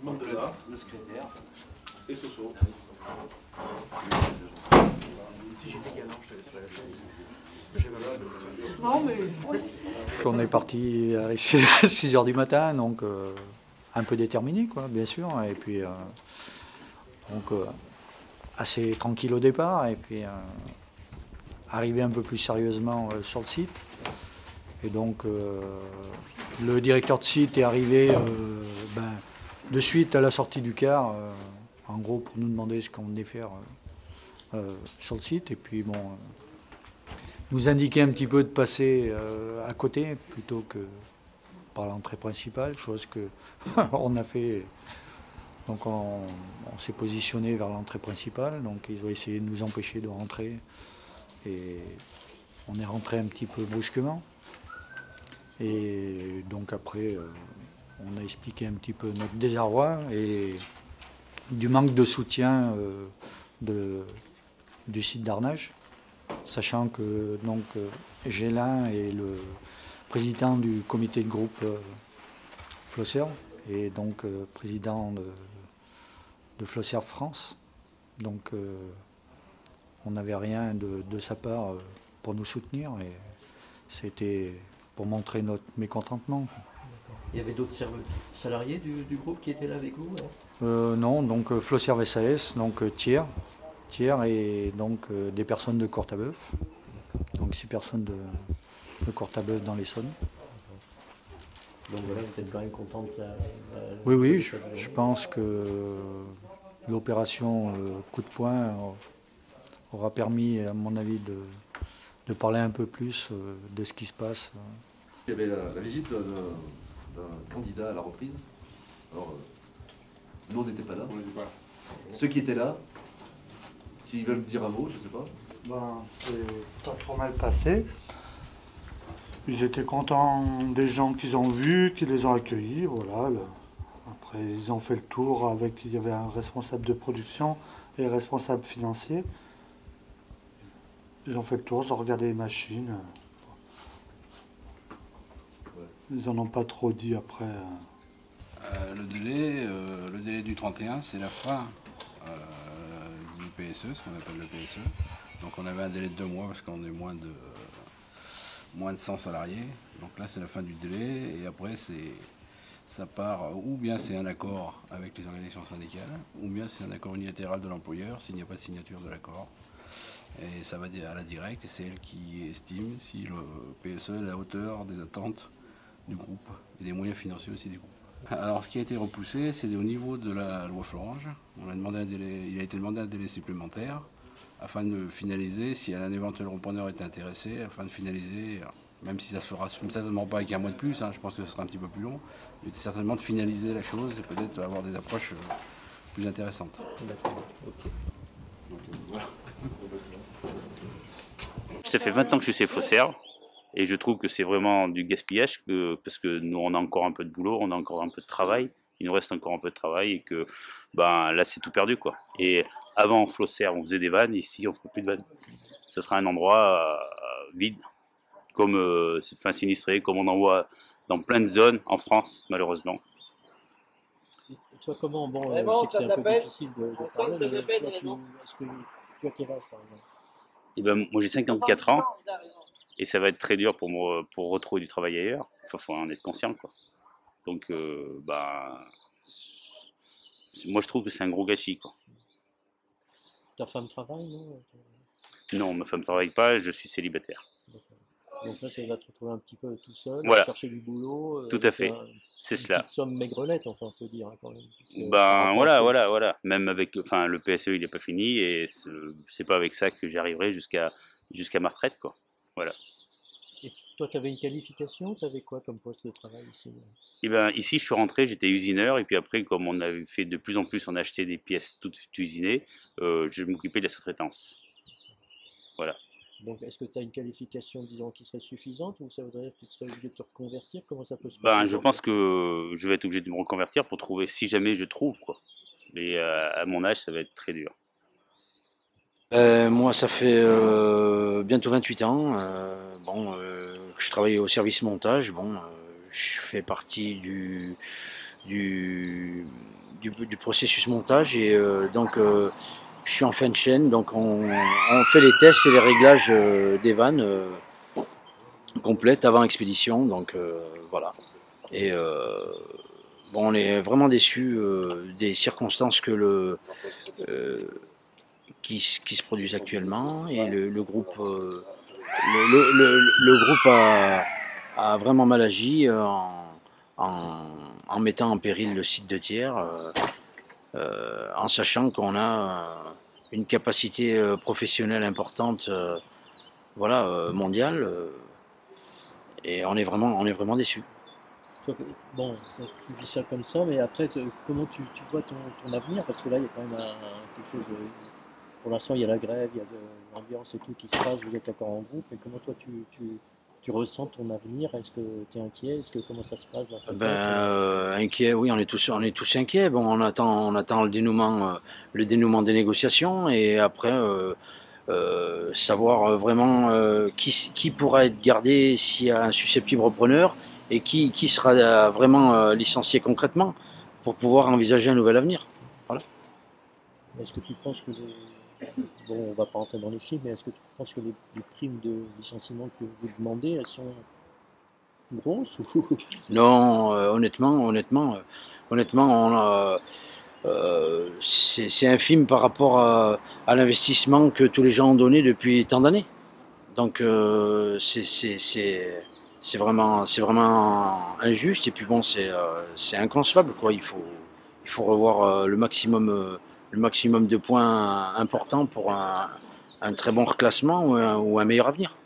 Mandela le secrétaire. et Soso. Si j'étais galant, je te laisserais la chaise. Non, mais On est parti à 6 heures du matin, donc un peu déterminé, quoi, bien sûr. Et puis, assez tranquille au départ. Et puis, arrivé un peu plus sérieusement sur le site. Et donc, le directeur de site est arrivé de suite à la sortie du car, en gros, pour nous demander ce qu'on venait faire sur le site. Et puis, bon, nous indiquer un petit peu de passer à côté plutôt que par l'entrée principale, chose que on a fait. Donc, on s'est positionné vers l'entrée principale. Donc, ils ont essayé de nous empêcher de rentrer. Et on est rentré un petit peu brusquement. Et donc après, on a expliqué un petit peu notre désarroi et du manque de soutien du site d'Arnage, sachant que donc Gélin est le président du comité de groupe Flosserve et donc président de Flosserve France. Donc on n'avait rien de sa part pour nous soutenir et c'était pour montrer notre mécontentement. Il y avait d'autres salariés du groupe qui étaient là avec vous, Non, donc Flosserve SAS, donc tiers et donc des personnes de Courtabœuf, donc 6 personnes de Courtabœuf dans l'Essonne. Donc voilà, vous êtes quand même content de Oui, je pense que l'opération coup de poing aura permis, à mon avis, de parler un peu plus de ce qui se passe. Il y avait la visite d'un candidat à la reprise. Alors, nous, on n'était pas là. On n'était pas. Ceux qui étaient là, s'ils veulent me dire un mot, je ne sais pas. c'est pas trop mal passé. Ils étaient contents des gens qu'ils ont vus, qui les ont accueillis. Voilà. Après, ils ont fait le tour avec. Il y avait un responsable de production et un responsable financier. Ils ont fait le tour, ils ont regardé les machines. Ils en ont pas trop dit après. Le délai du 31, c'est la fin du PSE, ce qu'on appelle le PSE. Donc on avait un délai de 2 mois parce qu'on est moins de 100 salariés. Donc là, c'est la fin du délai et après, ça part, ou bien c'est un accord avec les organisations syndicales, ou bien c'est un accord unilatéral de l'employeur s'il n'y a pas de signature de l'accord. Et ça va à la directe et c'est elle qui estime si le PSE est à la hauteur des attentes du groupe et des moyens financiers aussi du groupe. Alors ce qui a été repoussé, c'est au niveau de la loi Florange. Il a été demandé un délai supplémentaire afin de finaliser, si un éventuel repreneur est intéressé, afin de finaliser, même si ça ne se fera certainement pas avec un mois de plus, je pense que ce sera un petit peu plus long, mais certainement de finaliser la chose et peut-être avoir des approches plus intéressantes. D'accord, ok. Donc, voilà. Ça fait 20 ans que je suis chez Flosserve et je trouve que c'est vraiment du gaspillage parce que nous on a encore un peu de boulot, on a encore un peu de travail, il nous reste encore un peu de travail et que là c'est tout perdu quoi. Et avant Flosserve on faisait des vannes, ici on ne fait plus de vannes. Ce sera un endroit vide, comme sinistré, comme on en voit dans plein de zones en France malheureusement. Et toi, comment, bon, je Vraiment, sais que c'est un peu t'appelles, difficile de on parler, sonne, t'as mais appelé, toi, vraiment. est-ce que tu as quel âge par exemple? Et moi j'ai 54 ans et ça va être très dur pour moi pour retrouver du travail ailleurs. Enfin, faut en être conscient quoi. Donc moi je trouve que c'est un gros gâchis quoi. Ta femme travaille, non? Non, ma femme ne travaille pas, je suis célibataire. D'accord. Donc là, ça va te retrouver un petit peu tout seul, Voilà. chercher du boulot. Tout à fait, c'est une cela. petite somme maigrelette, enfin, on peut dire quand même. Par rapport à Voilà. Même avec le PSE, il n'est pas fini et c'est pas avec ça que j'arriverai jusqu'à ma retraite, quoi. Voilà. Et toi, tu avais une qualification? Tu avais quoi comme poste de travail ici? Et ici, je suis rentré, j'étais usineur et puis après, comme on avait fait de plus en plus, on achetait des pièces toutes usinées, je m'occupais de la sous-traitance. Voilà. Donc, est-ce que tu as une qualification, disons, qui serait suffisante ou ça voudrait dire que tu serais obligé de te reconvertir? Comment ça peut se passer? Je pense que je vais être obligé de me reconvertir pour trouver, si jamais je trouve, quoi. Mais à mon âge, ça va être très dur. Moi, ça fait bientôt 28 ans que je travaille au service montage. Je fais partie du du processus montage et donc je suis en fin de chaîne, donc on fait les tests et les réglages des vannes complètes avant expédition, donc voilà. Et bon, on est vraiment déçus des circonstances qui se produisent actuellement et le groupe, le groupe a vraiment mal agi en mettant en péril le site de tiers, en sachant qu'on a une capacité professionnelle importante, voilà, mondiale, et on est vraiment déçus. Bon, donc tu vis ça comme ça, mais après, comment tu vois ton avenir? Parce que là, il y a quand même quelque chose. Pour l'instant, il y a la grève, il y a de l'ambiance et tout qui se passe, vous êtes encore en groupe, mais comment toi tu ressens ton avenir? Est-ce que tu es inquiet? Comment ça se passe dans ta tête? Inquiet, oui, on est tous inquiets. Bon, on attend le dénouement des négociations et après savoir vraiment qui pourra être gardé s'il y a un susceptible repreneur et qui sera vraiment licencié concrètement pour pouvoir envisager un nouvel avenir. Voilà. Est-ce que tu penses que bon, on va pas rentrer dans les chiffres, mais est-ce que tu penses que les primes de licenciement que vous demandez, elles sont grosses ou... Non, honnêtement, c'est infime par rapport à l'investissement que tous les gens ont donné depuis tant d'années. Donc c'est vraiment injuste et puis bon, c'est inconcevable, quoi. Il faut revoir le maximum de points importants pour un très bon reclassement ou un meilleur avenir.